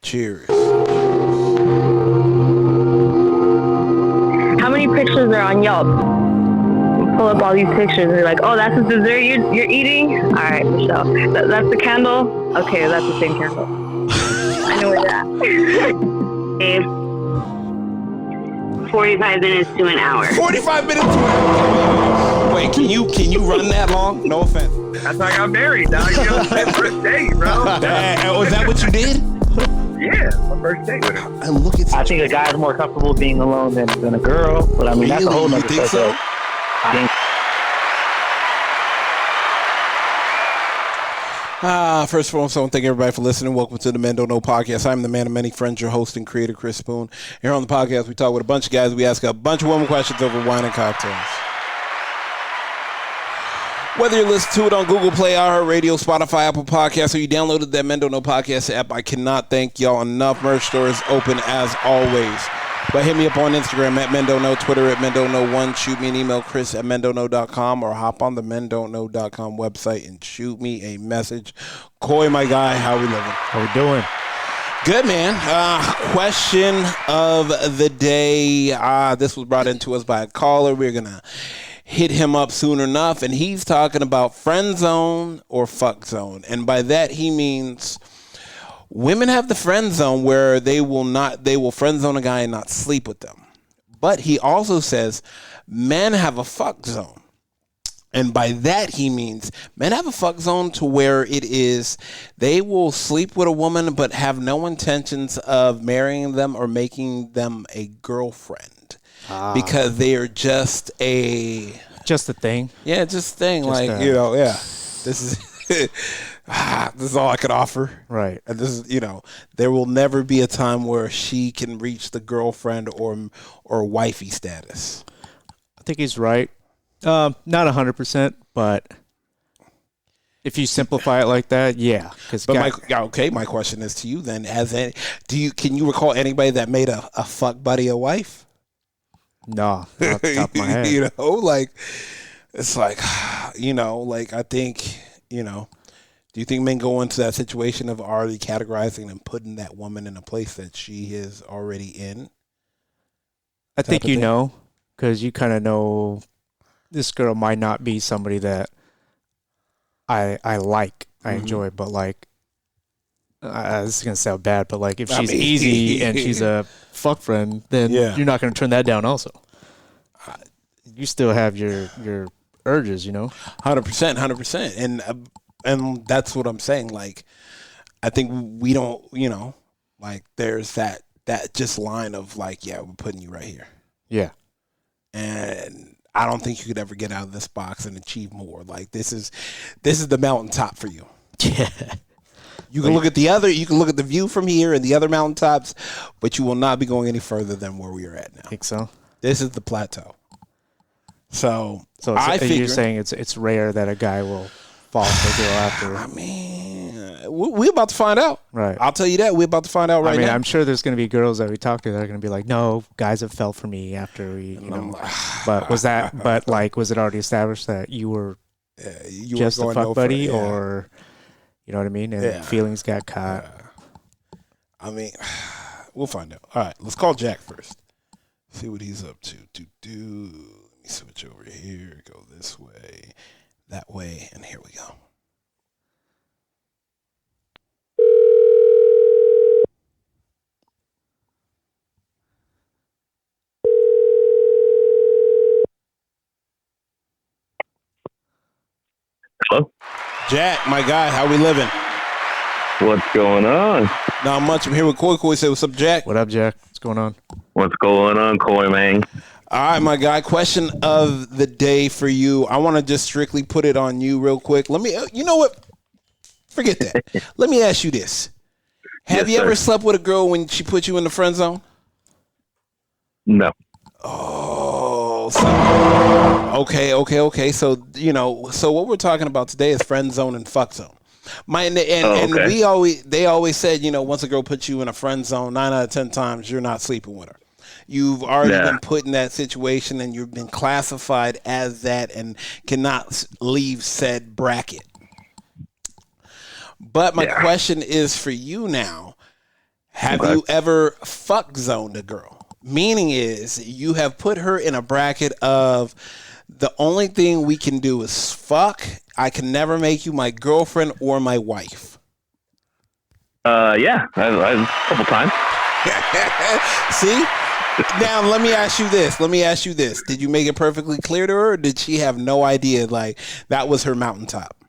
Cheers. How many pictures are on Yelp? Pull up all these pictures and you're like, oh, that's the dessert you're eating? All right, Michelle. That's the candle? Okay, that's the same candle. I know where that. 45 minutes to an hour. 45 minutes to an hour. Wait, can you run that long? No offense. That's how I got married, dog. You know, first date, bro. Was that what you did? Yeah, my first date with her. And look at I think a guy's more comfortable being alone than a girl, but I mean, that's a whole nother You think so? I think First of all, so thank everybody for listening. Welcome to the Men Don't Know podcast. I'm the man of many friends, your host and creator, Chris Spoon. Here on the podcast, we talk with a bunch of guys. We ask a bunch of women questions over wine and cocktails. Whether you listen to it on Google Play, iHeartRadio, Spotify, Apple Podcasts, or you downloaded that Men Don't Know podcast app, I cannot thank y'all enough. Merch store is open as always. But hit me up on Instagram at Men Don't Know, Twitter at Men Don't Know 1. Shoot me an email, Chris at mendontknow.com, or hop on the mendontknow.com website and shoot me a message. Coy, my guy, how we living? How we doing? Good, man. Question of the day. This was brought into us by a caller. We're going to hit him up soon enough, and he's talking about friend zone or fuck zone. And by that, he means women have the friend zone where they will friend zone a guy and not sleep with them. But he also says men have a fuck zone. And by that, he means men have a fuck zone to where it is they will sleep with a woman but have no intentions of marrying them or making them a girlfriend because they are just a thing. Yeah, just a thing. This is this is all I could offer. Right. And this is, there will never be a time where she can reach the girlfriend or wifey status. I think he's right. Not 100%, but if you simplify it like that, yeah. My question is to you then: can you recall anybody that made a fuck buddy a wife? No, not off the top of my head. It's like, I think, do you think men go into that situation of already categorizing and putting that woman in a place that she is already in? I think because you kind of know this girl might not be somebody that I like, I enjoy, but this is gonna sound bad, but if she's easy and she's a fuck friend, then you're not gonna turn that down. Also, you still have your urges, 100%, and that's what I'm saying. I think we don't, there's that just line of we're putting you right here. Yeah, and I don't think you could ever get out of this box and achieve more. This is the mountaintop for you. Yeah. You can look at the view from here and the other mountaintops, but you will not be going any further than where we are at now. I think so. This is the plateau. So you're saying it's rare that a guy will fall for a girl after. I mean, we're about to find out. Right. I'll tell you that. We're about to find out now. I'm sure there's going to be girls that we talk to that are going to be like, no, guys have fell for me after we, But was it already established that you were just a fuck buddy or, you know what I mean? And feelings got caught. We'll find out. All right, let's call Jack first. See what he's up to. Let me switch over here. Go this way, that way, and here we go. Hello? Jack, my guy, how we living? What's going on? Not much. I'm here with Coy. Say, what's up, Jack? What up, Jack? What's going on? What's going on, Coy, man? All right, my guy. Question of the day for you. I want to just strictly put it on you real quick. Let me, you know what? Forget that. Let me ask you this. Have you ever slept with a girl when she put you in the friend zone? No. Oh, okay. So, so what we're talking about today is friend zone and fuck zone. And they always said, once a girl puts you in a friend zone, 9 out of 10 times you're not sleeping with her. You've already been put in that situation and you've been classified as that and cannot leave said bracket. But my question is for you now. Have you ever fuck zoned a girl? Meaning is you have put her in a bracket of the only thing we can do is fuck. I can never make you my girlfriend or my wife. Yeah, a couple times. See? Now, let me ask you this. Did you make it perfectly clear to her, or did she have no idea, like, that was her mountaintop?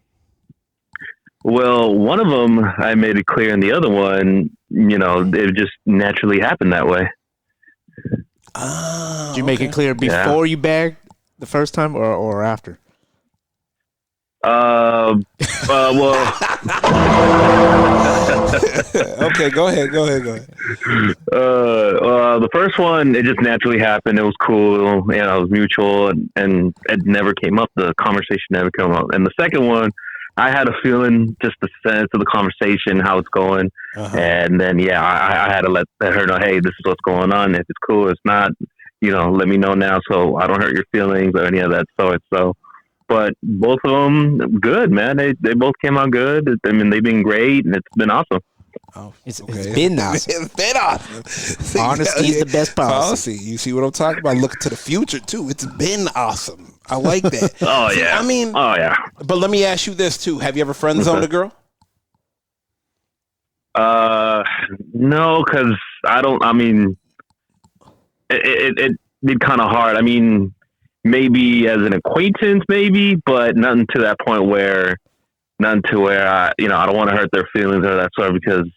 Well, one of them, I made it clear, and the other one, it just naturally happened that way. Oh, did you make it clear before you bagged the first time or after? Well. Okay, go ahead. The first one, it just naturally happened. It was cool, it was mutual, and it never came up. The conversation never came up. And the second one, I had a feeling, just the sense of the conversation, how it's going, and then I had to let her know, hey, this is what's going on. If it's cool, it's not, let me know now so I don't hurt your feelings or any of that sort. So. But both of them, good, man. They both came out good. I mean, they've been great, and it's been awesome. Oh, it's been awesome. It's been awesome. See, honesty is the best policy. You see what I'm talking about? Look to the future, too. It's been awesome. I like that. Oh, see, yeah. I mean, but let me ask you this, too. Have you ever friend zoned a girl? No, because it'd be kind of hard. I mean, maybe as an acquaintance, but nothing to that point where I don't want to hurt their feelings or that sort, because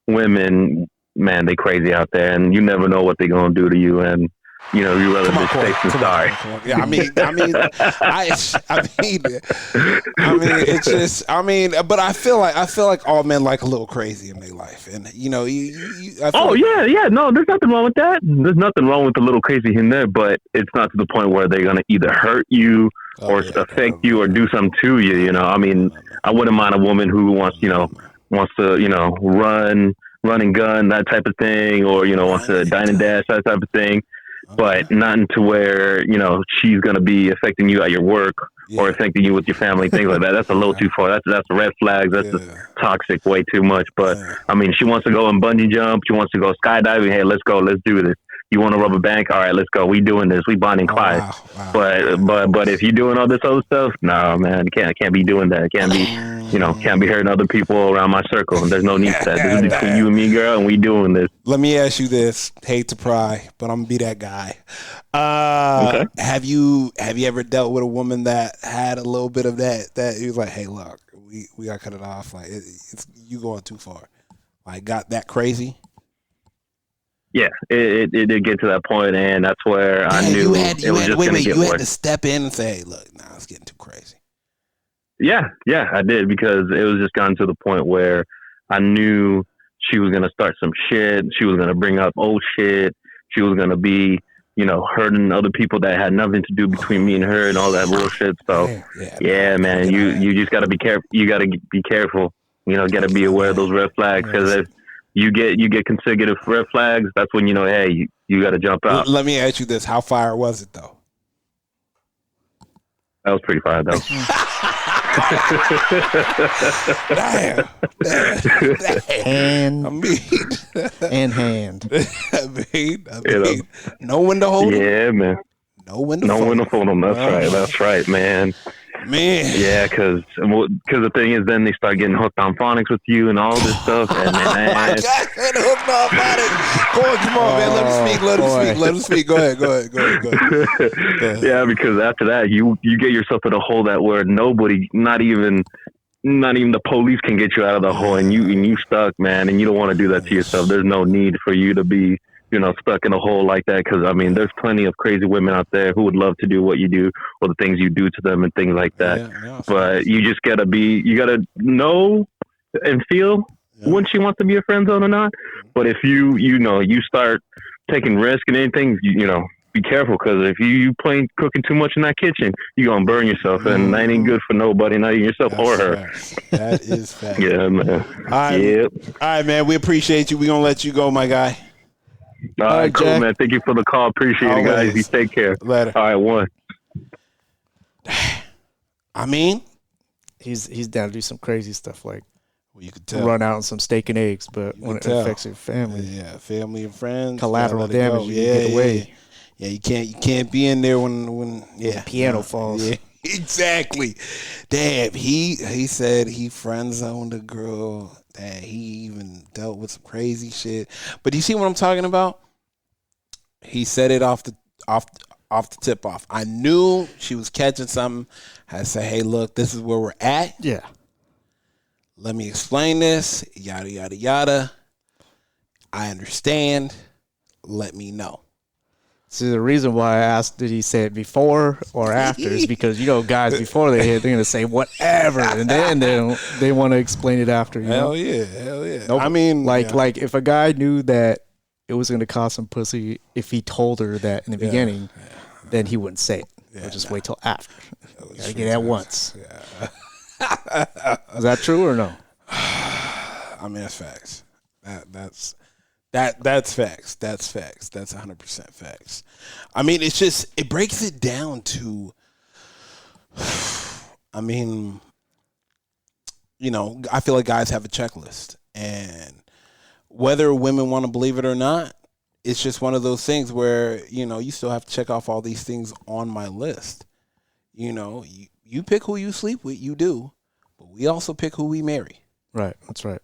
women, man, they crazy out there, and you never know what they're going to do to you. And, you rather just say sorry. Yeah, it's just, but I feel like all men like a little crazy in their life. And, no, there's nothing wrong with that. There's nothing wrong with a little crazy in there, but it's not to the point where they're going to either hurt you or affect you or do something to you. I wouldn't mind a woman who wants to, run and gun, that type of thing, or, wants to dine and dash, that type of thing. But not to where, she's going to be affecting you at your work or affecting you with your family, things like that. That's a little too far. That's red flags. That's toxic, way too much. But, she wants to go and bungee jump. She wants to go skydiving. Hey, let's go. Let's do this. You want to rub a bank? All right, let's go. We doing this. We Bonnie and Clyde. Wow. But if you're doing all this other stuff, no, man, I can't be doing that. Can't be hurting other people around my circle. There's no need for that. This is between you and me, girl, and we doing this. Let me ask you this. Hate to pry, but I'm gonna be that guy. Okay. Have you ever dealt with a woman that had a little bit of that he was like, hey, look, we gotta cut it off. Like it's you going too far. Like got that crazy? Yeah, it did get to that point, and that's where I knew it was just going to get worse. You had to step in and say, hey, look, it's getting too crazy. Yeah, I did, because it was just gotten to the point where I knew she was going to start some shit. She was going to bring up old shit. She was going to be, hurting other people that had nothing to do between me and her and all that bullshit. So, man, you just got to be careful. You got to be careful. Got to be aware of those red flags, because if you get consecutive red flags, that's when hey, you got to jump out. Let me ask you this: how fire was it, though? That was pretty fire, though. Damn. Hand. And hand. No one to hold him. Yeah, man. No one to hold him. That's right, man. Yeah, because the thing is, then they start getting hooked on phonics with you and all this stuff. And man, hooked on phonics. Come on, man. Let him speak. Go ahead. Yeah, because after that, you get yourself in a hole that where nobody, not even the police, can get you out of the hole, and you stuck, man. And you don't want to do that to yourself. There's no need for you to be, stuck in a hole like that. Because there's plenty of crazy women out there who would love to do what you do or the things you do to them and things like that. But you just gotta you gotta know and feel when she wants to be a friend zone or not. But if you start taking risk and anything, be careful, because if you cooking too much in that kitchen, you're gonna burn yourself, and that ain't good for nobody, not even yourself or her. That is fact. Yeah, man. All right, man. We appreciate you. We're gonna let you go, my guy. All right, cool, Jack. Man. Thank you for the call. Appreciate it, guys. You take care. Later. All right, one. He's down to do some crazy stuff. Like, Well, you could tell. Run out on some steak and eggs, but when it affects your family, family and friends, collateral damage, you get away. Yeah, you can't be in there when the piano falls. Yeah, exactly. Damn, he said he friend zoned a girl that he even dealt with some crazy shit. But do you see what I'm talking about? He said it off the tip off. I knew she was catching something. I said, hey, look, this is where we're at. Yeah. Let me explain this. Yada, yada, yada. I understand. Let me know. See, the reason why I asked, did he say it before or after, is because, guys, before they hit, they're going to say whatever. And then they want to explain it after. Hell yeah. Nope. I mean, like if a guy knew that it was going to cost him pussy if he told her that in the beginning, then he wouldn't say it. He'll just wait till after. Gotta get it at once. Yeah. Is that true or no? I mean, that's facts. That's facts. That's facts. That's 100% facts. I mean, it's just, it breaks it down to, I mean, I feel like guys have a checklist, and whether women want to believe it or not, it's just one of those things where, you still have to check off all these things on my list. You pick who you sleep with, you do, but we also pick who we marry. Right. That's right.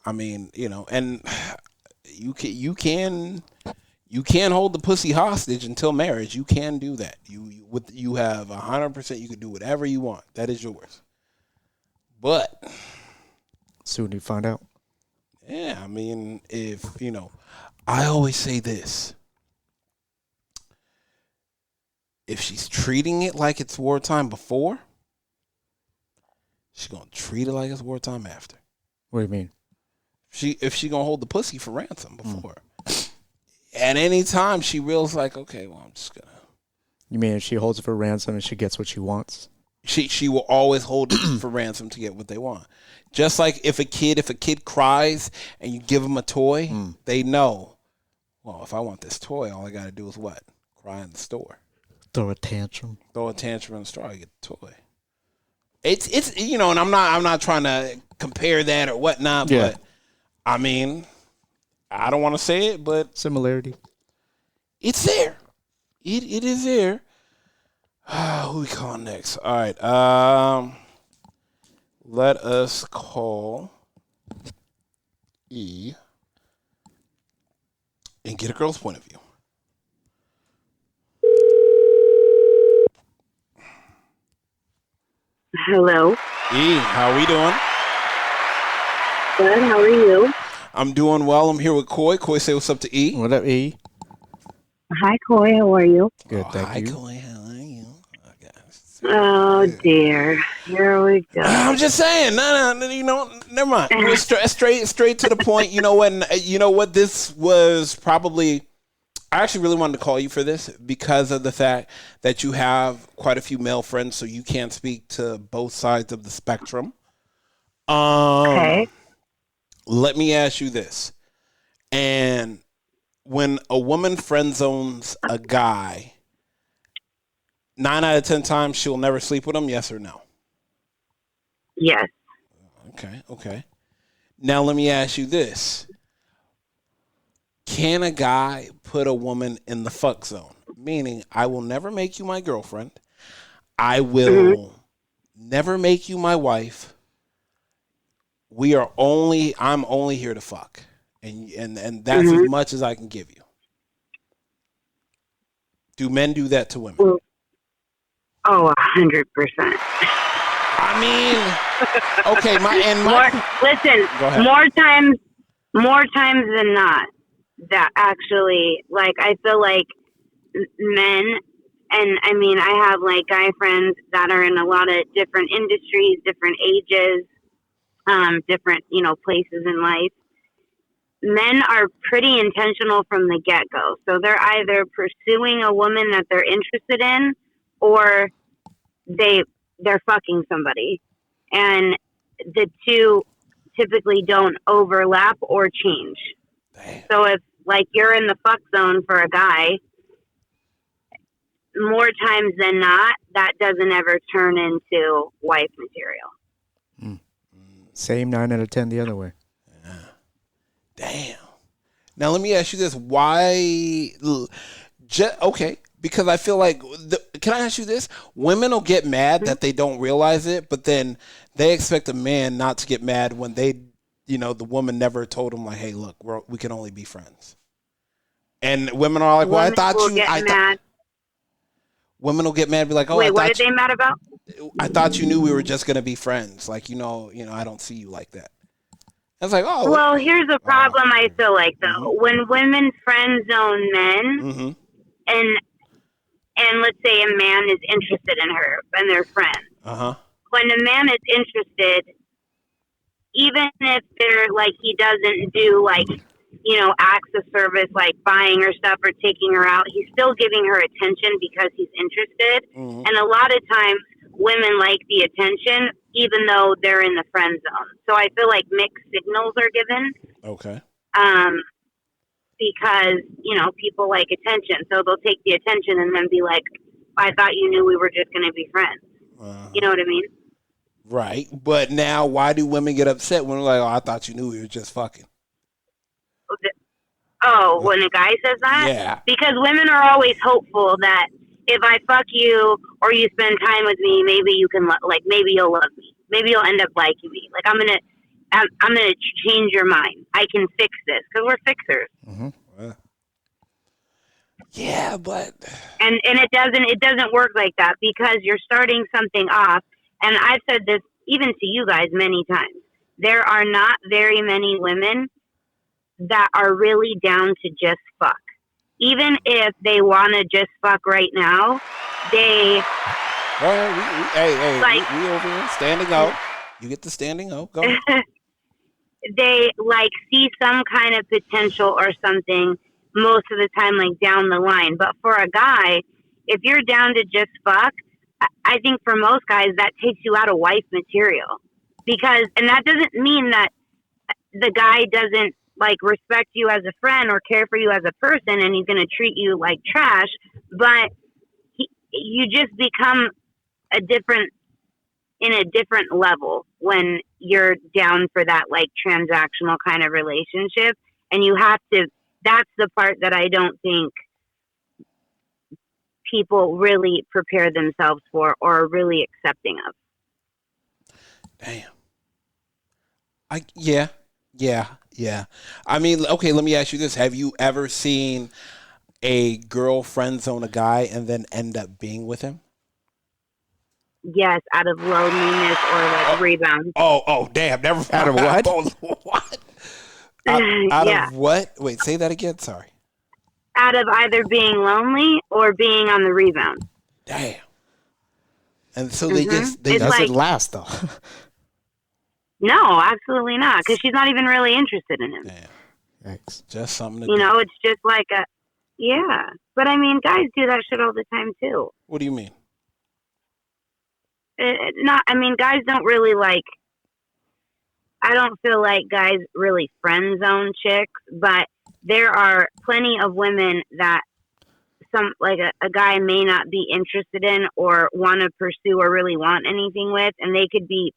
I mean, and you can hold the pussy hostage until marriage. You can do that. You have 100%. You can do whatever you want. That is yours. But soon you find out. Yeah, I mean, if I always say this: if she's treating it like it's wartime before, she's gonna treat it like it's wartime after. What do you mean? If she gonna hold the pussy for ransom before, at any time she realizes like, okay, well, I'm just gonna. You mean if she holds it for ransom and she gets what she wants? She will always hold it for ransom to get what they want. Just like if a kid cries and you give them a toy, they know, well, if I want this toy, all I got to do is what? Cry in the store. Throw a tantrum in the store, I get the toy. It's and I'm not trying to compare that or whatnot, but I mean, I don't want to say it, but similarity. It's there. It is there. Who we call next? All right. Let us call E and get a girl's point of view. Hello. E, how we doing? Good. How are you? I'm doing well. I'm here with Coy. Coy, say what's up to E. What up, E? Hi, Coy. How are you? Good, thank you. Hi, Coy. How are you? Oh dear, here we go. I'm just saying, no, never mind. We're straight to the point. You know what? This was probably. I actually really wanted to call you for this because of the fact that you have quite a few male friends, so you can't speak to both sides of the spectrum. Okay. Let me ask you this: and when a woman friend zones a guy, 9 out of 10 times she'll never sleep with him, yes or no? Yes. Okay. Now let me ask you this. Can a guy put a woman in the fuck zone? Meaning, I will never make you my girlfriend. I will never make you my wife. I'm only here to fuck. And that's as much as I can give you. Do men do that to women? Oh, 100%. I mean, okay, more times than not, that actually, like, I feel like men, and I mean, I have like guy friends that are in a lot of different industries, different ages, different, places in life. Men are pretty intentional from the get-go. So they're either pursuing a woman that they're interested in, or they're fucking somebody, and the two typically don't overlap or change. Damn. So if like you're in the fuck zone for a guy, more times than not, that doesn't ever turn into wife material. Same 9 out of 10 the other way. Yeah. Damn. Now let me ask you this: why? Okay, because I feel like. Can I ask you this? Women will get mad that they don't realize it, but then they expect a man not to get mad when they, the woman never told them like, "Hey, look, we can only be friends." And women are like, "Well, I thought you." Mad. Women will get mad and be like, "Oh, wait, what are they mad about?" I thought you knew we were just gonna be friends. Like, I don't see you like that. I was like, oh. Well, here's the problem. I feel like though, when women friend zone men, and let's say a man is interested in her and they're friends. When a man is interested, even if they're like he doesn't do like acts of service like buying her stuff or taking her out, he's still giving her attention because he's interested. And a lot of times women like the attention even though they're in the friend zone. So I feel like mixed signals are given. Okay. Because, people like attention. So they'll take the attention and then be like, I thought you knew we were just going to be friends. You know what I mean? Right. But now why do women get upset when they're like, oh, I thought you knew we were just fucking? Oh, when a guy says that? Yeah. Because women are always hopeful that if I fuck you or you spend time with me, maybe you can, maybe you'll love me. Maybe you'll end up liking me. Like, I'm gonna change your mind. I can fix this because we're fixers. Yeah, but and it doesn't work like that because you're starting something off. And I've said this even to you guys many times. There are not very many women that are really down to just fuck. Even if they want to just fuck right now, they. We over here standing out. You get the standing out. Go. They see some kind of potential or something most of the time, down the line. But for a guy, if you're down to just fuck, I think for most guys that takes you out of wife material. And that doesn't mean that the guy doesn't respect you as a friend or care for you as a person and he's going to treat you like trash, but you just become in a different level when you're down for that transactional kind of relationship. And you have to, that's the part that I don't think people really prepare themselves for or are really accepting of. Damn. Yeah. I mean, okay, let me ask you this. Have you ever seen a girl friend zone a guy and then end up being with him? Yes, out of loneliness or rebound. Oh, damn. Never. Out of what? What? Out of what? Wait, say that again. Sorry. Out of either being lonely or being on the rebound. Damn. And so they doesn't last though. No, absolutely not. Because she's not even really interested in him. Damn. Yikes. Just something to do. It's just yeah. But I mean, guys do that shit all the time too. What do you mean? Guys don't really I don't feel like guys really friend zone chicks, but there are plenty of women that a guy may not be interested in or want to pursue or really want anything with, and they could be,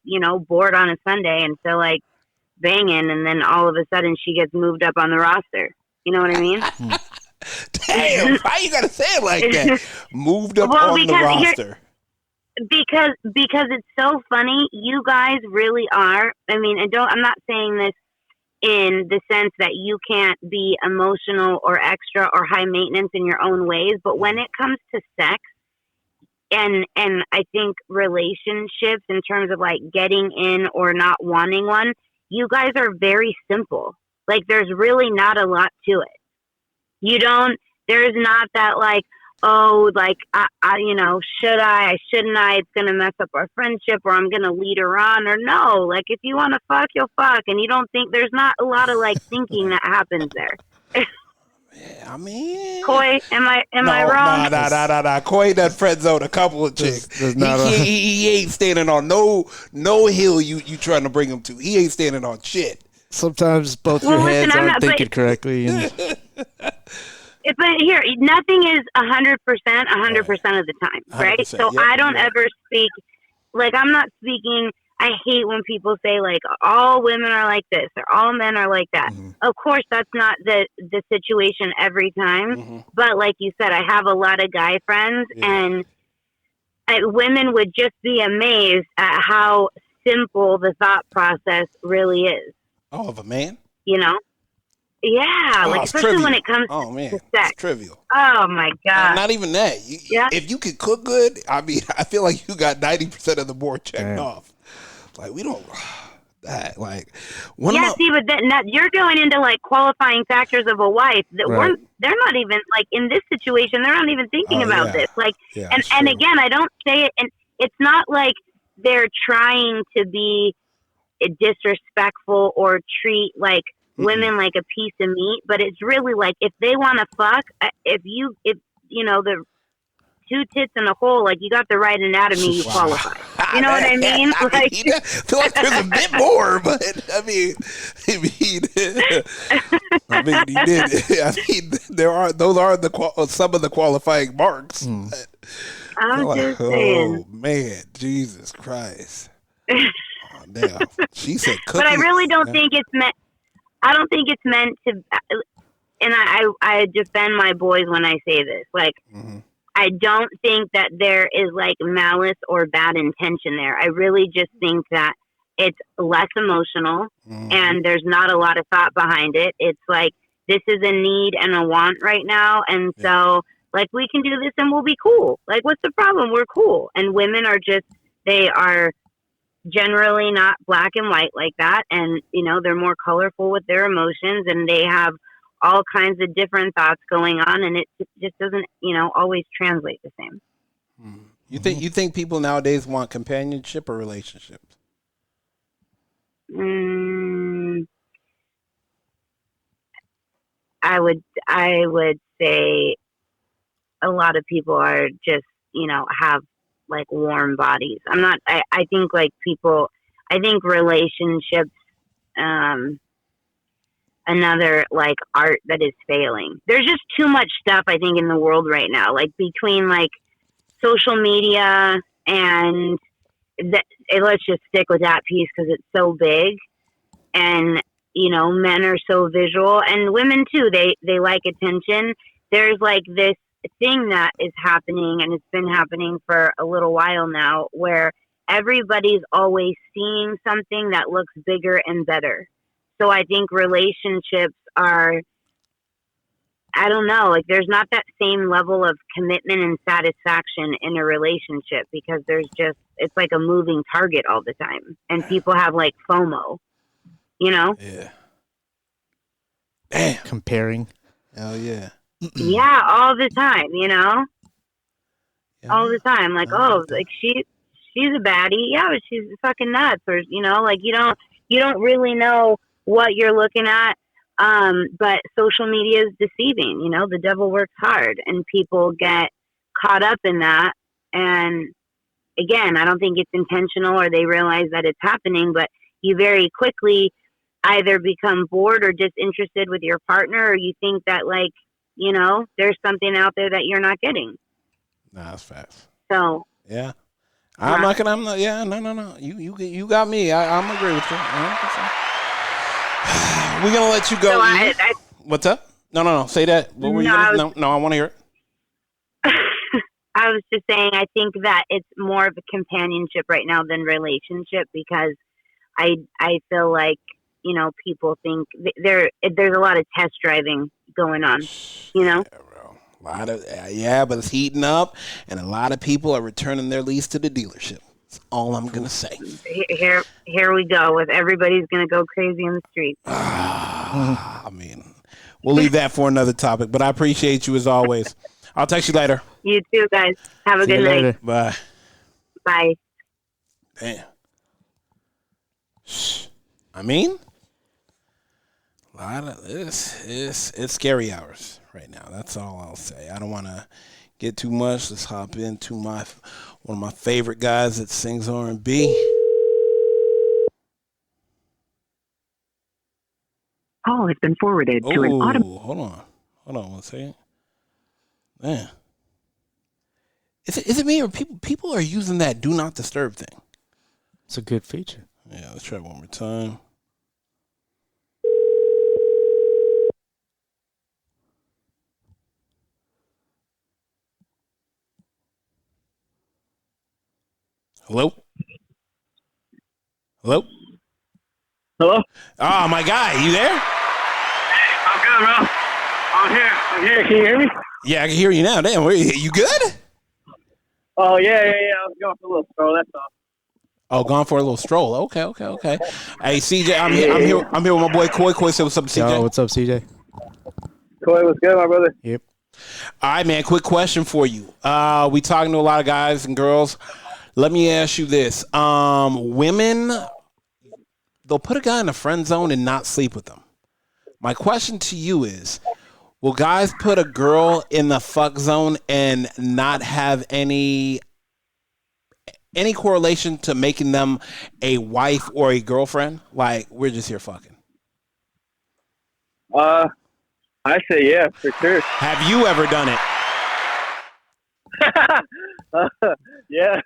bored on a Sunday and feel like banging, and then all of a sudden she gets moved up on the roster. You know what I mean? Damn, why you gotta say it like that? Moved up on the roster. Because it's so funny. You guys really are. I'm not saying this in the sense that you can't be emotional or extra or high maintenance in your own ways, but when it comes to sex and I think relationships in terms of getting in or not wanting one, you guys are very simple. There's really not a lot to it. There's not that should I, shouldn't I, it's going to mess up our friendship or I'm going to lead her on, or no, if you want to fuck, you'll fuck. And you don't think there's not a lot of thinking that happens there. Yeah, I mean, Coy, am I wrong? Nah. Coy done friend zone a couple of chicks. He ain't standing on no hill you trying to bring him to. He ain't standing on shit. Sometimes both your heads aren't thinking correctly. But here, nothing is 100% of the time, right? So I don't ever speak, I'm not speaking I hate when people say like all women are like this or all men are like that. Mm-hmm. Of course, that's not the situation every time. Mm-hmm. But like you said, I have a lot of guy friends, and women would just be amazed at how simple the thought process really is. Oh, of a man? You know? Yeah, like especially trivial. when it comes to sex. It's trivial. Oh my God. Not even that. If you could cook good, I mean, I feel like you got 90% of the board checked off. Like we don't that like one see, but then you're going into like qualifying factors of a wife that they're not even like in this situation. They're not even thinking about this. Like, and again, I don't say it, and it's not like they're trying to be disrespectful or treat like women like a piece of meat, but it's really like if they want to fuck, if you know the 2 tits in a hole, like you got the right anatomy, you qualify. You know what I mean? Like, I feel like there's a bit more, but I mean, you did. I mean, those are some of the qualifying marks. I'm just saying. Oh man, Jesus Christ! Oh, damn, she said cookies. But I really don't think it's meant. I don't think it's meant to. And I defend my boys when I say this. Like. Mm-hmm. I don't think that there is like malice or bad intention there. I really just think that it's less emotional and there's not a lot of thought behind it. It's like, this is a need and a want right now. And so like, we can do this and we'll be cool. Like, what's the problem? We're cool. And women are they are generally not black and white like that. And, you know, they're more colorful with their emotions, and they have all kinds of different thoughts going on, and it just doesn't, you know, always translate the same. You think people nowadays want companionship or relationships? I would say a lot of people are just, you know, have like warm bodies. I think like people, I think relationships, another like art that is failing. There's just too much stuff, I think, in the world right now, like between like social media and let's just stick with that piece because it's so big, and you know, men are so visual, and women too, they like attention. There's like this thing that is happening, and it's been happening for a little while now, where everybody's always seeing something that looks bigger and better. So I think relationships are, I don't know, like there's not that same level of commitment and satisfaction in a relationship, because it's like a moving target all the time. And people have like FOMO, you know? Yeah. Damn. Comparing. Hell yeah. Yeah, all the time, you know? Yeah. All the time. Like, like she's a baddie. Yeah, but she's fucking nuts. Or, you know, like you don't really know what you're looking at, but social media is deceiving. You know, the devil works hard, and people get caught up in that. And again, I don't think it's intentional or they realize that it's happening, but you very quickly either become bored or disinterested with your partner, or you think that like, you know, there's something out there that you're not getting. Nah, that's fast. So yeah, I'm not. Yeah, no. You got me. I'm agree with you. 100%. We're gonna let you go. So what's up? No. Say that. What were you? No, I want to hear it. I was just saying, I think that it's more of a companionship right now than relationship, because I feel like, you know, people think there's a lot of test driving going on. You know. Yeah, bro. A lot of but it's heating up, and a lot of people are returning their lease to the dealership. That's all I'm gonna say. Here we go with everybody's gonna go crazy in the streets. I mean, we'll leave that for another topic. But I appreciate you as always. I'll text you later. You too, guys. Have a good night. Later. Bye. Bye. Damn. I mean, a lot of this it's scary hours right now. That's all I'll say. I don't want to get too much. Let's hop into one of my favorite guys that sings R&B. Call has been forwarded to an automatic. Hold on 1 second. Man, is it me, or people are using that do not disturb thing? It's a good feature. Yeah, let's try it one more time. Hello? Hello? Hello? Oh, my guy, you there? I'm good, bro. I'm here. Can you hear me? Yeah, I can hear you now. Damn, you good? Oh, yeah. I was going for a little stroll, that's all. Oh, gone for a little stroll. Okay. Hey, CJ, I'm here with my boy Coy. Coy, say what's up, CJ? Yo, what's up, CJ? Coy, what's good, my brother? Yep. All right, man, quick question for you. We talking to a lot of guys and girls. Let me ask you this. Women, they'll put a guy in a friend zone and not sleep with them. My question to you is, will guys put a girl in the fuck zone and not have any correlation to making them a wife or a girlfriend? Like, we're just here fucking. I say yeah, for sure. Have you ever done it? Yeah.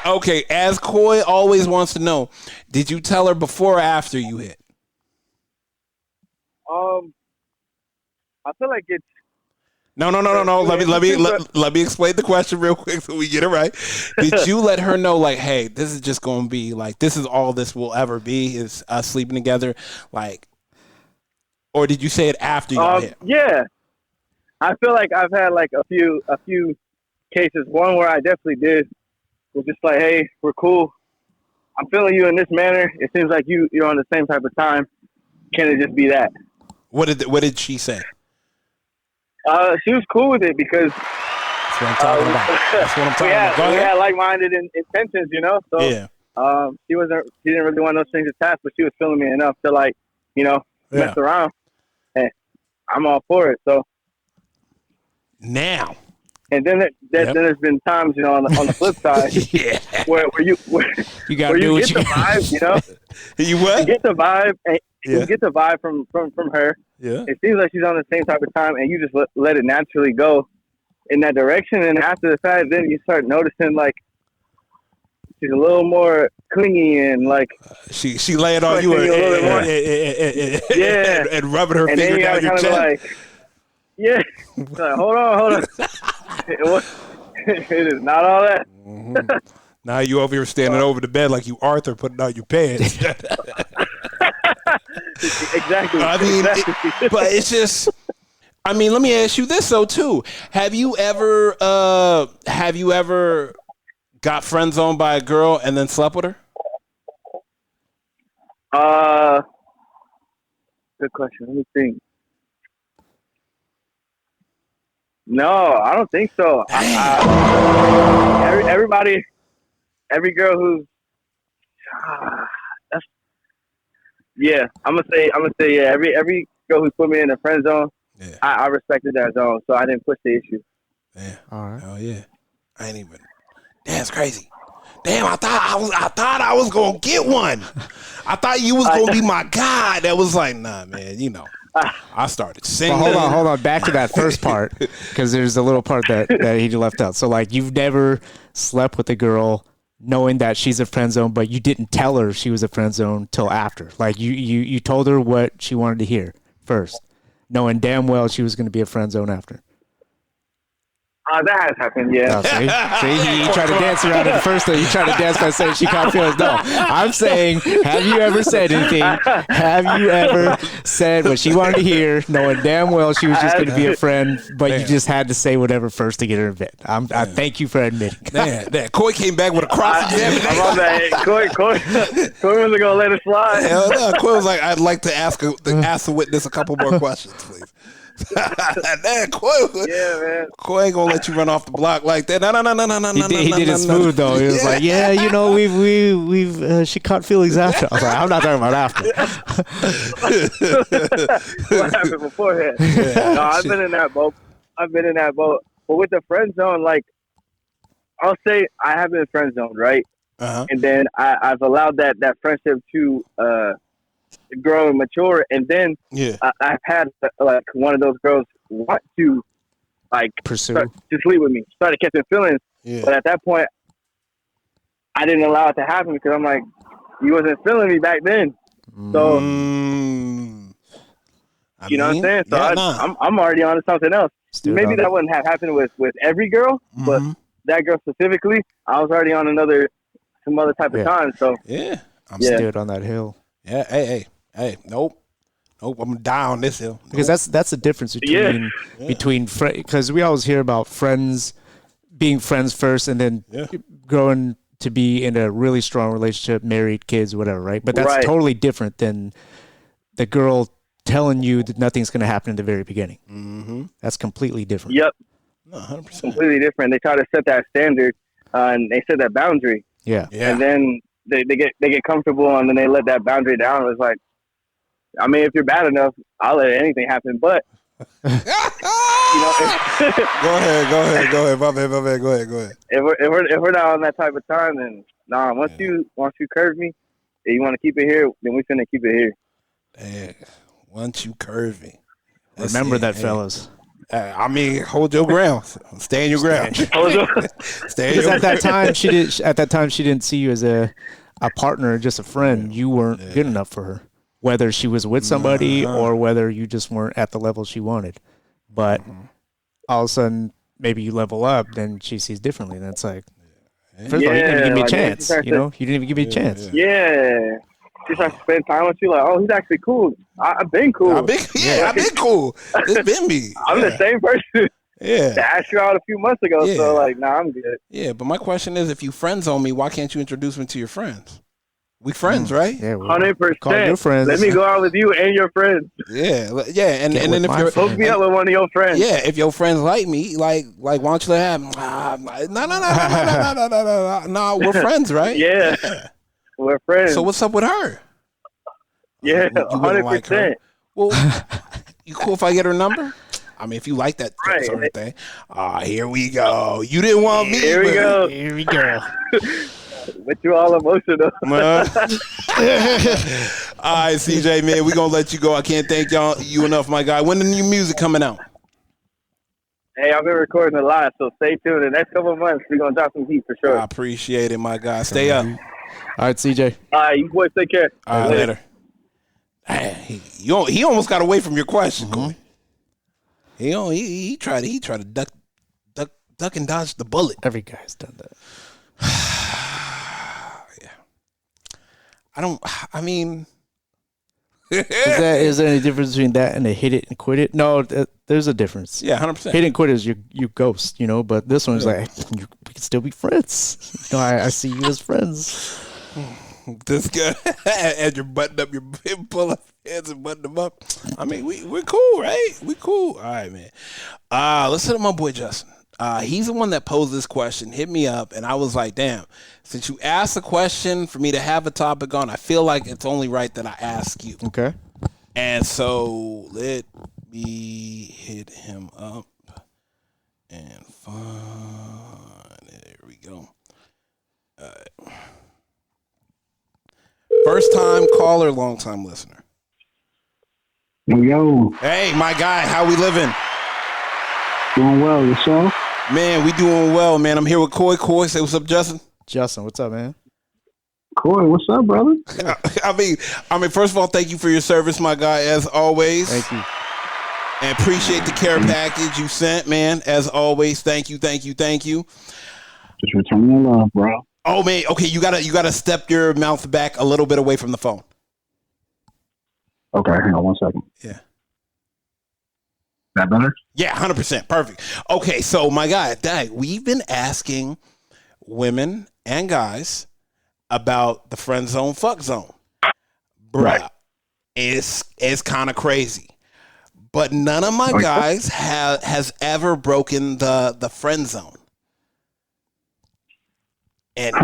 Okay, as Coy always wants to know, did you tell her before or after you hit? I feel like it's No. Let me explain the question real quick so we get it right. Did you let her know, like, hey, this is just going to be like, this is all this will ever be, is us sleeping together, like, or did you say it after you hit? Yeah. I feel like I've had like a few cases. One where I definitely did was just like, hey, we're cool. I'm feeling you in this manner. It seems like you're on the same type of time. Can it just be that? What did she say? She was cool with it because that's what I'm talking about. That's what I'm talking about. We had like-minded intentions, you know. So yeah. She didn't really want those things attached, but she was feeling me enough to like, you know, mess around. And I'm all for it. So now. And then there's been times, you know, on the flip side, where you gotta do what you get the vibe, you know. You what? You get the vibe, and you get the vibe from her. Yeah. It seems like she's on the same type of time, and you just let it naturally go in that direction. And after the fact, then you start noticing like she's a little more clingy and like she laying on you and rubbing her finger down your chest. Like, like, hold on. It is not all that. Mm-hmm. Now you over here standing over the bed like you Arthur putting out your pants. Exactly. I mean, but it's just. I mean, let me ask you this though too. Have you ever got friend zoned by a girl and then slept with her? Good question. Let me think. No, I don't think so. Every girl who's, I'm gonna say yeah. Every girl who put me in a friend zone, I respected that zone, so I didn't push the issue. Yeah. All right. Oh yeah. I ain't even. That's crazy. Damn, I thought I was gonna get one. I thought you was gonna be my guy. That was like, nah, man. You know. I started singing. Well, hold on. Back to that first part, because there's a little part that he left out. So, like, you've never slept with a girl knowing that she's a friend zone, but you didn't tell her she was a friend zone till after. Like, you told her what she wanted to hear first, knowing damn well she was going to be a friend zone after. That has happened, yeah. Oh, see, you tried to dance around it the first thing. You tried to dance by saying she caught feelings. No, I'm saying, have you ever said anything? Have you ever said what she wanted to hear, knowing damn well she was just going to be a friend, but you just had to say whatever first to get her in bed? I thank you for admitting. Man, Coy came back with a cross-examination. I'm on that. Coy wasn't going to let it slide. Hell no. Coy was like, I'd like to ask the witness a couple more questions, please. Man, Coy ain't gonna let you run off the block like that. No. He did it smooth though. He was like, yeah, you know, we've she caught feelings after. I was like, I'm not talking about after. What happened beforehand? No, I've been in that boat. But with the friend zone, like, I'll say I have been friend zoned, right? And then I've allowed that friendship to grow and mature, and then I've had like one of those girls want to like pursue to sleep with me, started catching feelings, but at that point I didn't allow it to happen because I'm like, you wasn't feeling me back then. So, you know what I'm saying? So I'm already on to something else. Maybe that wouldn't have happened with every girl, but that girl specifically, I was already on some other type of time. So I'm stood on that hill. Yeah. Hey. Nope. I'm down this hill. Because that's the difference between because we always hear about friends being friends first and then growing to be in a really strong relationship, married, kids, whatever, right? But that's totally different than the girl telling you that nothing's going to happen in the very beginning. Mm-hmm. That's completely different. Yep. No, 100%. Completely different. They try to set that standard and they set that boundary. Yeah. And then they get comfortable and then they let that boundary down. It's like, I mean, if you're bad enough, I'll let anything happen. But you know, go ahead. My bad. Go ahead. If we're not on that type of time, then once you curve me, and you want to keep it here, then we finna keep it here. Dang. Once you curve me, remember that, fellas. I mean, hold your ground. Stay in your ground. Stay. Because at that time she didn't see you as a partner, just a friend. You weren't good enough for her. Whether she was with somebody or whether you just weren't at the level she wanted. But all of a sudden, maybe you level up, then she sees differently. And it's like, first of all, you didn't even give me a chance. You didn't even give me a chance. Yeah. She starts to spend time with you like, oh, he's actually cool. I've been cool. I've been cool. It's been me. I'm the same person. Yeah. I asked you out a few months ago, so like, I'm good. Yeah, but my question is, if you friends on me, why can't you introduce me to your friends? We friends, right? Yeah, 100%. Call your friends. Let me go out with you and your friends. Yeah, and then if you're hook me up with one of your friends. Yeah, if your friends like me, like why don't you let them? No, we're friends, right? Yeah, we're friends. So what's up with her? Yeah, 100%. Like her? Well, you cool if I get her number? I mean, if you like that sort of thing. Here we go. You didn't want me. Here we go. But you all emotional. All right, CJ, man, we're gonna let you go. I can't thank you enough, my guy. When the new music coming out? Hey, I've been recording a lot, so stay tuned. The next couple of months, we're gonna drop some heat for sure. I appreciate it, my guy. Stay up. All right, CJ. All right, you boys take care. All right, later. He almost got away from your question, Corey. He tried to duck and dodge the bullet. Every guy's done that. Is there any difference between that and a hit it and quit it? No, there's a difference. Yeah, 100%. Hit and quit is you ghost, but this one's like, we can still be friends. I see you as friends. This guy, as you're buttoning up your pull up hands and button them up. I mean, we're cool, right? We cool. All right, man. Listen to my boy Justin. He's the one that posed this question, hit me up, and I was like, damn, since you asked a question for me to have a topic on, I feel like it's only right that I ask you. Okay. And so let me hit him up and find it. There we go. All right. First time caller, long time listener. Yo. Hey, my guy, how we living? Doing well, yourself? Man, we doing well, man. I'm here with Coy. Coy, say what's up, Justin. Justin, what's up, man? Coy, what's up, brother? I mean, first of all, thank you for your service, my guy, as always. Thank you. And appreciate the care package you sent, man. As always, thank you. Just returning the love, bro. Oh man, okay, you gotta step your mouth back a little bit away from the phone. Okay, hang on 1 second. Yeah. That better? Yeah, 100%. Perfect. Okay, so my guy, we've been asking women and guys about the friend zone, fuck zone. Bruh, right. It's kind of crazy. But none of my guys has ever broken the friend zone. And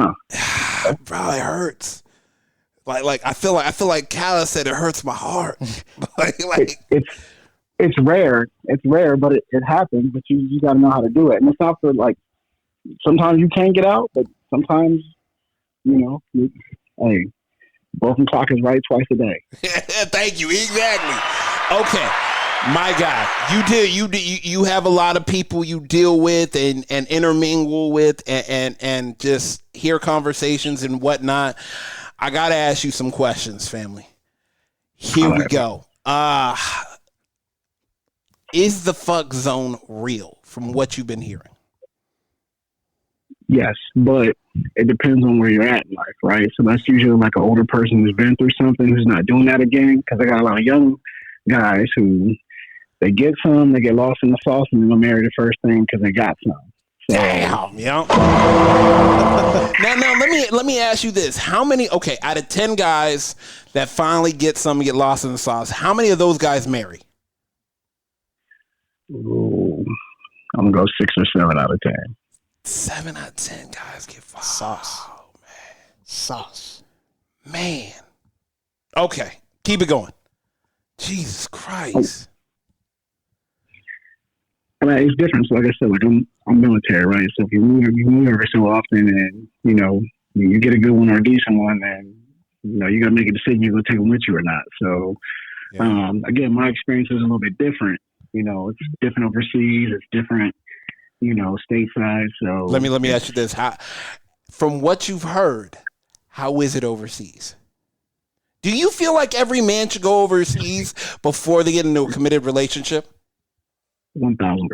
bro, it hurts. Like I feel like Kala said, it hurts my heart. It's rare. It's rare, but it happens. But you got to know how to do it. And it's not for sometimes you can get out, but sometimes broken clock is right twice a day. Thank you. Exactly. Okay. My God, you have a lot of people you deal with and intermingle with and just hear conversations and whatnot. I gotta ask you some questions, family. Here we go. Is the fuck zone real from what you've been hearing? Yes, but it depends on where you're at in life, right? So that's usually like an older person who's been through something who's not doing that again. Because I got a lot of young guys who they get some, they get lost in the sauce, and they're gonna marry the first thing because they got some. So, damn, yo. now, let me ask you this: how many? Okay, out of 10 guys that finally get some and get lost in the sauce, how many of those guys marry? Ooh, I'm gonna go 6 or 7 out of 10. 7 out of 10 guys get fired. Sauce. Oh, man. Sauce. Man. Okay. Keep it going. Jesus Christ. I mean, it's different. So like I said, like I'm military, right? So if you move every so often and, you get a good one or a decent one, then, you got to make a decision you're going to take them with you or not. So, again, my experience is a little bit different. It's different overseas. It's different, stateside. So let me ask you this: from what you've heard, how is it overseas? Do you feel like every man should go overseas before they get into a committed relationship? 1,000%.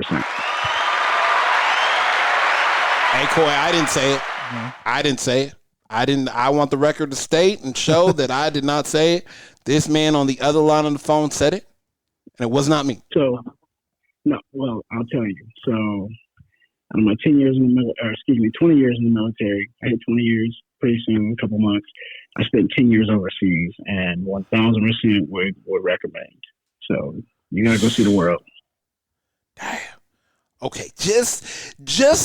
Hey, Coy, I didn't say it. I didn't say it. I want the record to state and show that I did not say it. This man on the other line on the phone said it, and it was not me. So, no, well, I'll tell you. So, I'm 10 years in the 20 years in the military. I hit 20 years pretty soon, a couple months. I spent 10 years overseas, and 1,000% would recommend. So, you gotta go see the world. Damn. Okay, just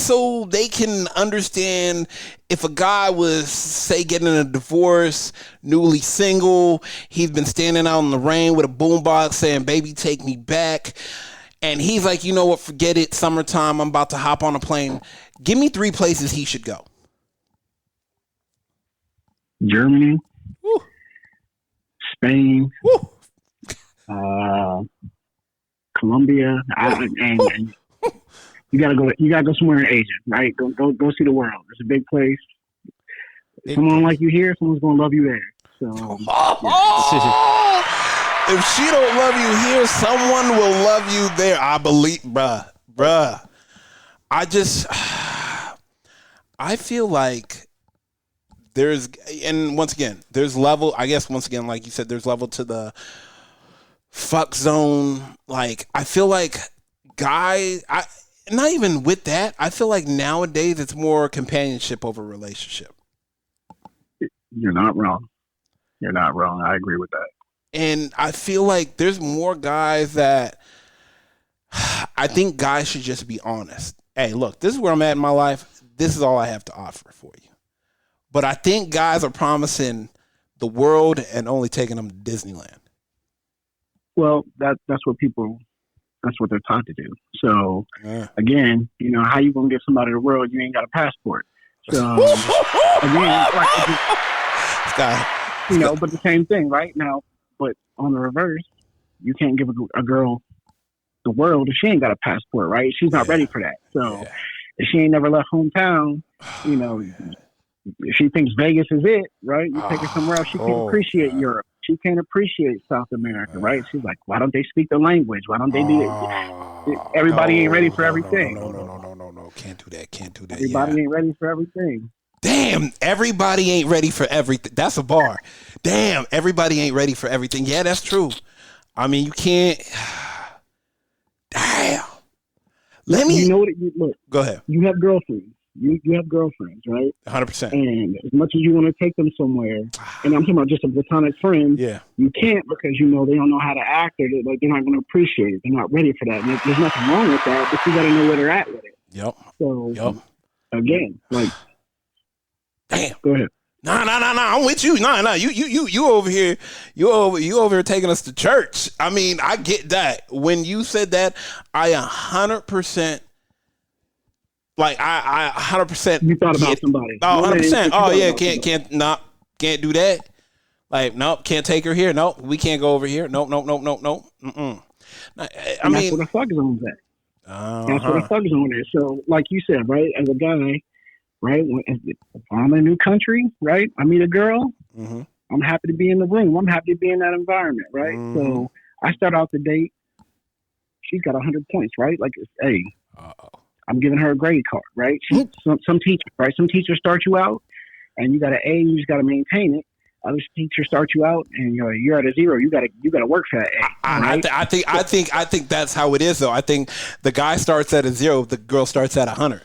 so they can understand, if a guy was, say, getting a divorce, newly single, he's been standing out in the rain with a boombox saying, "Baby, take me back," and he's like, "You know what, forget it, summertime, I'm about to hop on a plane." Give me 3 places he should go. Germany. Woo. Spain. Woo. Colombia. And you gotta go somewhere in Asia, right? Go see the world. It's a big place. If someone like you here, someone's gonna love you there. So if she don't love you here, someone will love you there. I believe, bruh. I feel like once again, there's level, I guess, once again, like you said, there's level to the fuck zone. Like, I feel like not even with that, I feel like nowadays it's more companionship over relationship. You're not wrong. I agree with that. And I feel like there's more guys that I think guys should just be honest. Hey, look, this is where I'm at in my life. This is all I have to offer for you. But I think guys are promising the world and only taking them to Disneyland. Well, that's what they're taught to do. So, again, how you gonna get somebody the world? You ain't got a passport. So, again, but the same thing, right? Now, but on the reverse, you can't give a girl the world if she ain't got a passport, right? She's not ready for that. So, if she ain't never left hometown, if she thinks Vegas is it, right? You take her somewhere else. She can't appreciate Europe. She can't appreciate South America, right? She's like, why don't they speak the language? Why don't they do it? Everybody ain't ready for everything. No. Can't do that. Everybody ain't ready for everything. Damn, everybody ain't ready for everything. That's a bar. Damn, everybody ain't ready for everything. Yeah, that's true. I mean, you can't. Damn. Look. Go ahead. You have girlfriends. You have girlfriends, right? 100%. And as much as you want to take them somewhere, and I'm talking about just a platonic friend, you can't because they don't know how to act, or they're not going to appreciate it. They're not ready for that. And there's nothing wrong with that, but you got to know where they're at with it. Yep. So, again, damn. Go ahead. No. I'm with you. No. You over here. You over here taking us to church. I mean, I get that. When you said that, I 100%. Like I 100%. You thought about somebody. Oh, 100%. Oh yeah, can't do that. Like, nope, can't take her here. Nope, we can't go over here. Nope. Mm-mm. I mean, that's where the fuck zone's at. That's where the fuck zone is. So, like you said, right, as a guy, right, if I'm in a new country, right, I meet a girl, I'm happy to be in the room. I'm happy to be in that environment, right? So I start out the date. She's got 100 points, right? Like, hey, I'm giving her a grade card, right? Some teachers, right? Some teachers start you out, and you got an A, and you just got to maintain it. Other teachers start you out, and you're at a 0. You got to work for that A. Right? I think that's how it is, though. I think the guy starts at a 0, the girl starts at 100.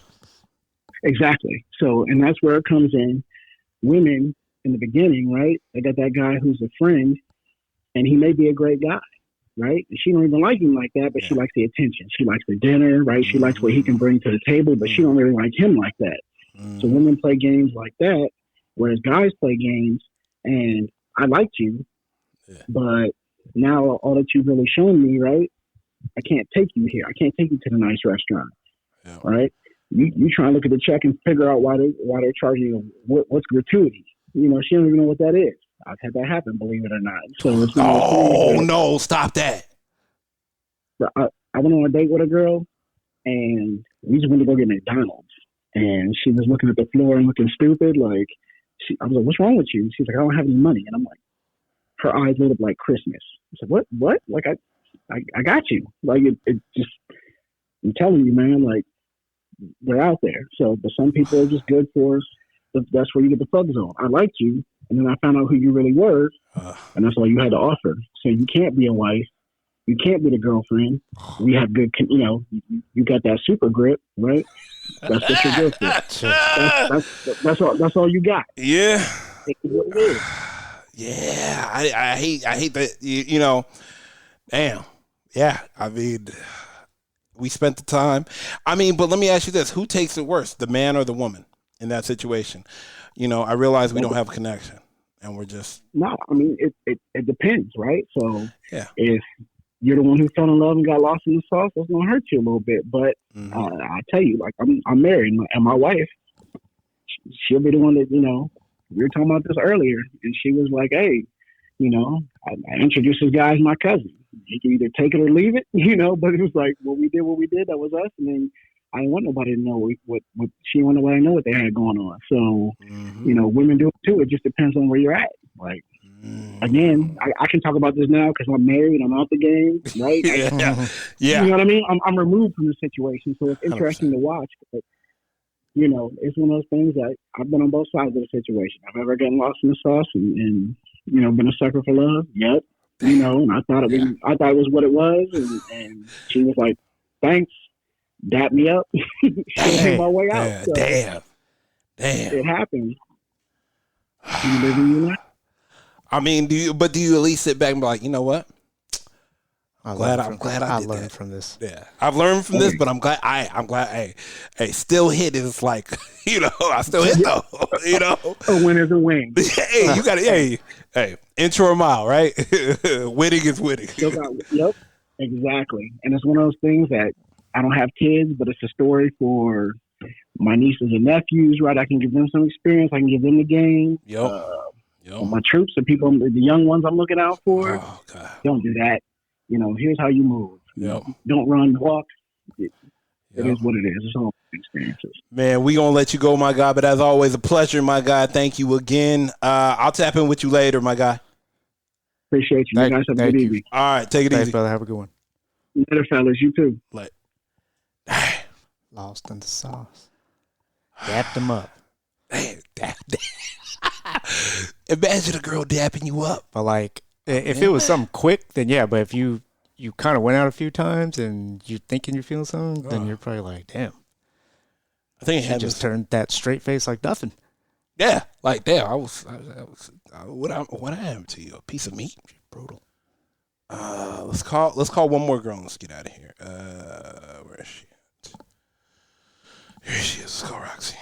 Exactly. So, and that's where it comes in. Women in the beginning, right? They got that guy who's a friend, and he may be a great guy, right? She don't even like him like that, but she likes the attention. She likes the dinner, right? She likes what he can bring to the table, but she don't really like him like that. So women play games like that, whereas guys play games, and I liked you, but now all that you've really shown me, right? I can't take you here. I can't take you to the nice restaurant, right? You try and look at the check and figure out why they're charging you what's gratuity. She don't even know what that is. I've had that happen, believe it or not. So it's no, stop that. I went on a date with a girl, and we just went to go get McDonald's, and she was looking at the floor and looking stupid. Like, I was like, "What's wrong with you?" She's like, "I don't have any money," and I'm like, her eyes lit up like Christmas. I said, "What? Like, I got you. Like, it just, I'm telling you, man. Like, they're out there. So, but some people are just good for. That's where you get the fuck zone. I liked you, and then I found out who you really were, and that's all you had to offer. So you can't be a wife. You can't be the girlfriend. We have good, you got that super grip, right? That's what you're good for. That's all you got. Yeah. It's what it is. Yeah. I hate that, damn. Yeah. I mean, we spent the time. I mean, but let me ask you this. Who takes it worse, the man or the woman in that situation? I realize we don't have a connection, and we're just. No, I mean, it depends, right? So yeah. If you're the one who fell in love and got lost in the sauce, that's gonna hurt you a little bit. But I tell you, like, I'm married, and my wife, she'll be the one that we were talking about this earlier, and she was like, "Hey, I introduced this guy as my cousin. He can either take it or leave it, But it was like, what we did, that was us. And then I didn't want nobody to know what she didn't want nobody to know what they had going on. So, women do it too. It just depends on where you're at. Like. Again, I can talk about this now because I'm married. I'm out the game, right? Yeah. You know what I mean? I'm removed from the situation, so it's interesting 100%. To watch. But it's one of those things that I've been on both sides of the situation. I've ever gotten lost in the sauce and been a sucker for love. Yep. And I thought it was what it was, and she was like, "Thanks, dap me up." She came my way out. So damn. It happens. You live in your life. I mean, do you at least sit back and be like, you know what? I'm glad I learned from this. Yeah, I've learned from this, but I'm glad. Hey, still hit is like, I still hit though. A win is a win. Hey, you got it. Hey, inch or a mile, right? Winning is winning. Yep, exactly. And it's one of those things that I don't have kids, but it's a story for my nieces and nephews. Right, I can give them some experience. I can give them the game. Yep. My troops, the people, the young ones I'm looking out for, don't do that. Here's how you move. Don't run, walk. It is what it is. It's all experiences. Man, we gonna let you go, my guy. But as always, a pleasure, my guy. Thank you again. I'll tap in with you later, my guy. Appreciate you. You guys have a good evening. All right, take it easy, brother. Have a good one. Later, fellas. You too. Lost in the sauce. Dapped them up. Imagine a girl dapping you up. But like, if it was something quick, then yeah. But if you kind of went out a few times and you're thinking you're feeling something, then you're probably like, damn. I think it just turned that straight face like nothing. Yeah, like damn. I was what happened to you? A piece of meat? Brutal. Let's call one more girl and let's get out of here. Where is she at? Here she is. Let's call Roxy.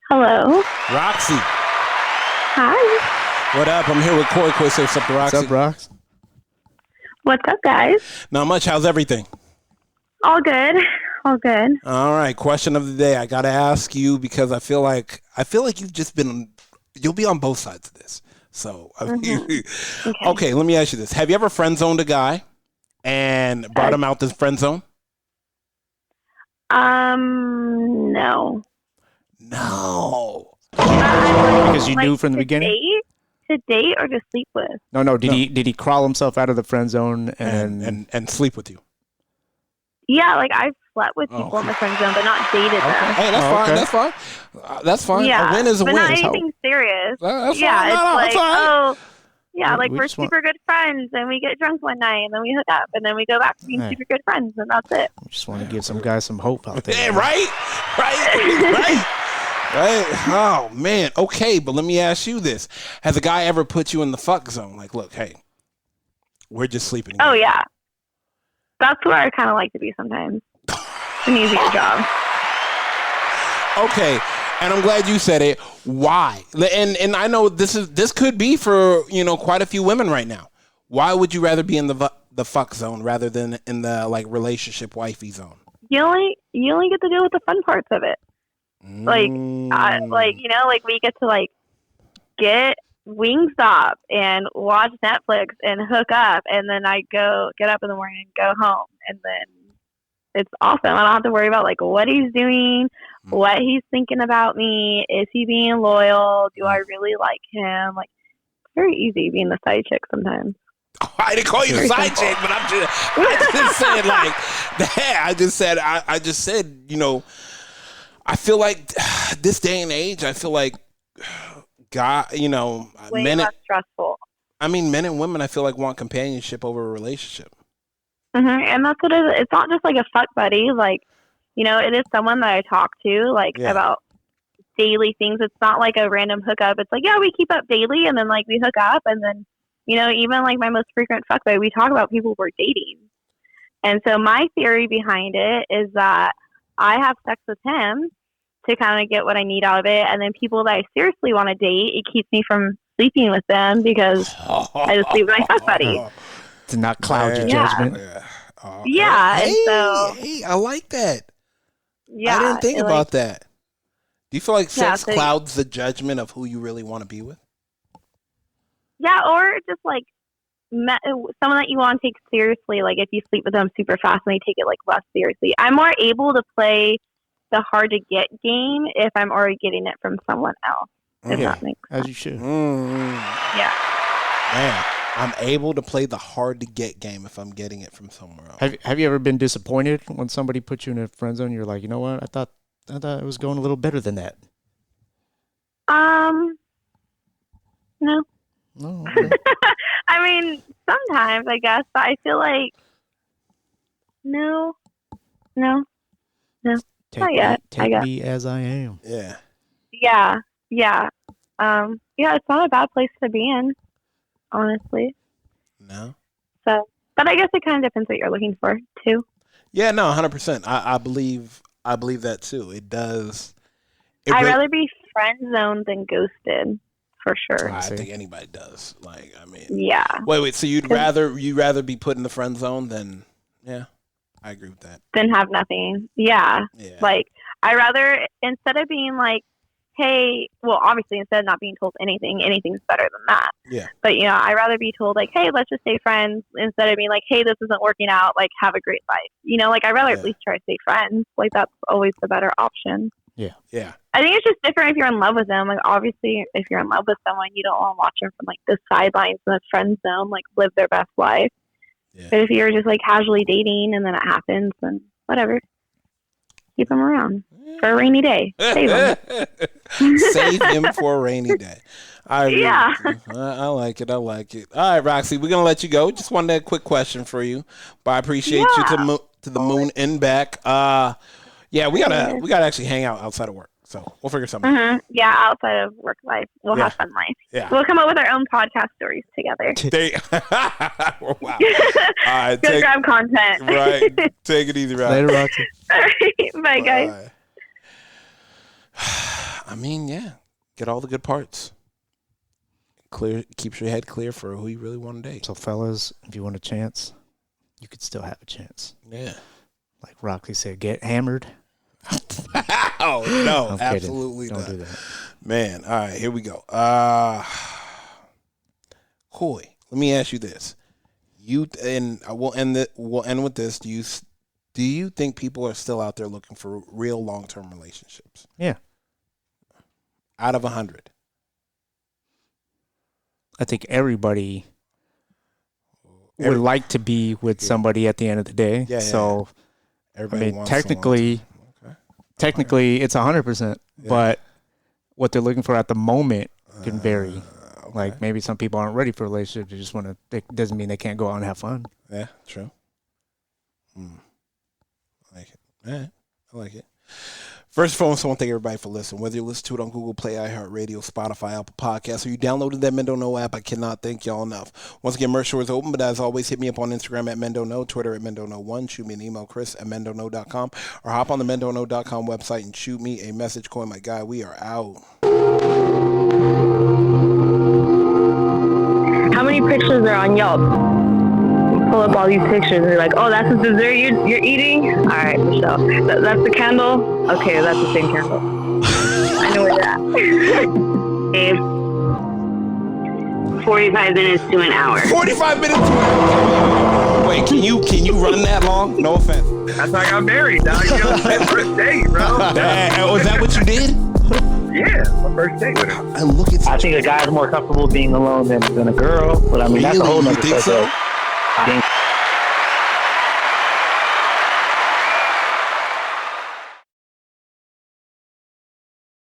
Hello. Roxy. Hi. What up? I'm here with Corey. Corey, say what's up to Roxy. What's up, Rox? What's up, guys? Not much. How's everything? All good. All good. All right. Question of the day. I got to ask you because I feel like you'll be on both sides of this. So, okay, let me ask you this. Have you ever friend zoned a guy and brought him out this friend zone? No. No. Because you knew from the beginning? To date or to sleep with? No. Did he crawl himself out of the friend zone and sleep with you? Yeah, like I've slept with people in the friend zone, but not dated them. Hey, that's fine. That's fine. That's fine. Yeah, A win is a but win. not anything serious. That's yeah, fine. it's like, oh, yeah, like we we're just want- super good friends, and we get drunk one night, and then we hook up, and then we go back to being super good friends, and that's it. I just want to give some guys some hope out there. Yeah, right. Oh man. Okay, but let me ask you this: has a guy ever put you in the fuck zone? Like, look, hey, we're just sleeping. Oh yeah, that's where I kind of like to be sometimes. It's an easier job. Okay, and I'm glad you said it. Why? And I know this could be for quite a few women right now. Why would you rather be in the fuck zone rather than in the like relationship wifey zone? You only get to deal with the fun parts of it. Like we get to like get Wingstop and watch Netflix and hook up, and then I get up in the morning and go home, and then it's awesome. I don't have to worry about like what he's doing, what he's thinking about me. Is he being loyal? Do I really like him? Like it's very easy being the side chick sometimes. I didn't call you the side chick, but I just said like that. I just said I feel like this day and age, I feel like God, way men, less stressful. I mean, men and women, I feel like want companionship over a relationship. And that's what it is. It's not just like a fuck buddy. Like, it is someone that I talk to about daily things. It's not like a random hookup. It's like, yeah, we keep up daily, and then like we hook up, and then even like my most frequent fuck buddy, we talk about people we're dating. And so my theory behind it is that I have sex with him to kind of get what I need out of it. And then people that I seriously want to date, it keeps me from sleeping with them because I just sleep with my fuck buddy. To not cloud your judgment. Yeah. Hey, and so, I like that. Yeah. I didn't think about that. Do you feel like sex clouds the judgment of who you really want to be with? Yeah. Or just like someone that you want to take seriously. Like if you sleep with them super fast and they take it like less seriously. I'm more able to play the hard to get game if I'm already getting it from someone else. If that makes sense. As you should. Yeah. Man, I'm able to play the hard to get game if I'm getting it from somewhere else. Have you ever been disappointed when somebody put you in a friend zone? You're like, you know what? I thought it was going a little better than that. No. No. Okay. I mean, sometimes I guess, but I feel like no. Not yet. Take me as I am. Yeah. Yeah. It's not a bad place to be in, honestly. No. So, but I guess it kind of depends what you're looking for too. Yeah, no, 100%. I believe that too. It does. I'd rather be friend zoned than ghosted, for sure. I think anybody does. Like, I mean. Yeah. Wait. So you'd rather be put in the friend zone than I agree with that. Than have nothing. Yeah. Like I rather instead of being like, hey, well, obviously instead of not being told anything's better than that. Yeah. But I'd rather be told like, hey, let's just stay friends instead of being like, hey, this isn't working out. Like, have a great life. Like I'd rather at least try to stay friends. Like that's always the better option. Yeah. Yeah. I think it's just different if you're in love with them. Like obviously, if you're in love with someone, you don't want to watch them from like the sidelines in the friend zone, like live their best life. Yeah. But if you're just like casually dating and then it happens, then whatever. Keep them around for a rainy day. Save him. Save him for a rainy day. I like it. All right, Roxy, we're gonna let you go. Just wanted a quick question for you, but I appreciate you to the moon and back. We gotta actually hang out outside of work. So we'll figure something out. Yeah, outside of work life. We'll have fun life. Yeah. We'll come up with our own podcast stories together. Wow. All right, go grab content. Right. Take it easy, Rob. Later, Roxy. All right. Bye, guys. I mean, get all the good parts. keeps your head clear for who you really want to date. So, fellas, if you want a chance, you could still have a chance. Yeah. Like Roxy said, get hammered. Oh, no, absolutely not. Don't do that. Man, all right, here we go. Coy, let me ask you this. We'll end with this. Do you think people are still out there looking for real long-term relationships? Yeah. Out of 100. I think everybody would like to be with somebody at the end of the day. Yeah, so, everybody wants technically it's 100%, but what they're looking for at the moment can vary. Okay. Like maybe some people aren't ready for a relationship. They just want to. It doesn't mean they can't go out and have fun. Yeah, true. I like it. All right, I like it. First and foremost, I want to thank everybody for listening. Whether you listen to it on Google Play, iHeartRadio, Spotify, Apple Podcasts, or you downloaded that Mendo Know app, I cannot thank y'all enough. Once again, merch store is open, but as always, hit me up on Instagram at Mendo Know, Twitter at Mendo Know1, shoot me an email, chris@mendoknow.com, or hop on the mendoknow.com website and shoot me a message. Coin my guy, we are out. How many pictures are on Yelp? Pull up all these pictures and you're like, oh, that's the dessert you're eating? All right, Michelle. That's the candle? Okay, that's the same candle. I know where you're at. 45 minutes to an hour. 45 minutes to an hour? Wait, can you run that long? No offense. That's how I got married, dog. You know, first date, bro. Was that what you did? Yeah, my first date with her. And look at I think a guy's more comfortable being alone than a girl, but I mean, that's a whole nother thing. You think so? I think